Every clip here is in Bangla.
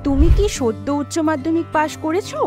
তুমি কি সদ্য উচ্চ মাধ্যমিক পাশ করেছো?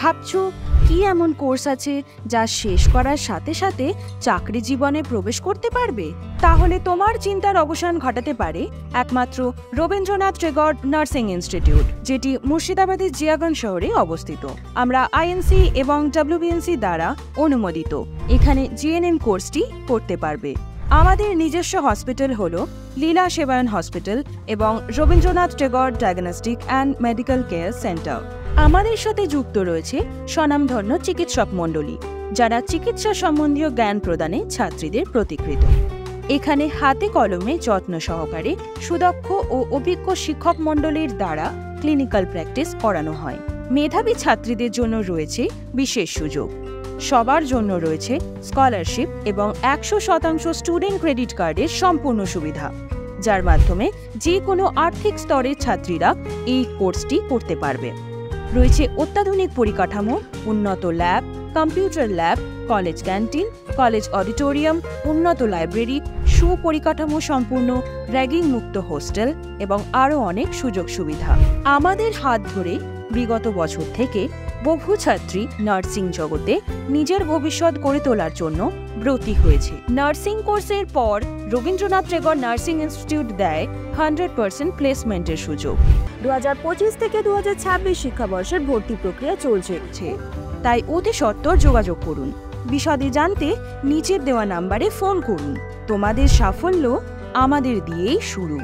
ভাবছো কি এমন কোর্স আছে যা শেষ করার সাথে সাথে চাকরি জীবনে প্রবেশ করতে পারবে? তাহলে তোমার চিন্তার অবসান ঘটাতে পারে একমাত্র রবীন্দ্রনাথ টেগর নার্সিং ইনস্টিটিউট, যেটি মুর্শিদাবাদের জিয়াগঞ্জ শহরে অবস্থিত। আমরা আইএনসি এবং ডব্লিউবিএনসি দ্বারা অনুমোদিত। এখানে জিএনএম কোর্সটি করতে পারবে। আমাদের নিজস্ব হসপিটাল হল লীলা সেবায়ন হসপিটাল এবং Rabindranath Tagore diagnostic and medical care centre. আমাদের সাথে যুক্ত রয়েছে স্বনামধন্য চিকিৎসক মণ্ডলী, যারা চিকিৎসা সম্বন্ধীয় জ্ঞান প্রদানে ছাত্রীদের প্রতিকৃত। এখানে হাতে কলমে যত্ন সহকারে সুদক্ষ ও অভিজ্ঞ শিক্ষক মণ্ডলীর দ্বারা ক্লিনিক্যাল প্র্যাকটিস করানো হয়। মেধাবী ছাত্রীদের জন্য রয়েছে বিশেষ সুযোগ। সবার জন্য রয়েছে স্কলারশিপ এবং 100% স্টুডেন্ট ক্রেডিট কার্ডের সম্পূর্ণ সুবিধা, যার মাধ্যমে যে কোনো আর্থিক স্তরের ছাত্রীরা এই কোর্সটি করতে পারবে। রয়েছে অত্যাধুনিক পরিকাঠামো, উন্নত lab, computer lab, college canteen, college auditorium, উন্নত লাইব্রেরি, সুপরিকাঠামো সম্পূর্ণ র্যাগিং মুক্ত হোস্টেল এবং আরও অনেক সুযোগ সুবিধা। আমাদের হাত ধরে বিগত বছর থেকে বহু ছাত্রী নার্সিং জগতে নিজের ভবিষ্যৎ গড়ে তোলার জন্য ব্রতী হয়েছে। নার্সিং কোর্সের পর রবীন্দ্রনাথ টেগর নার্সিং ইনস্টিটিউট দেয় 100% প্লেসমেন্টের সুযোগ। 2025 থেকে 2026 শিক্ষাবর্ষের ভর্তি প্রক্রিয়া চলছে, তাই অতি সত্বর যোগাযোগ করুন। বিশদে জানতে নিচের দেওয়া নাম্বারে ফোন করুন। তোমাদের সাফল্য আমাদের দিয়েই শুরু।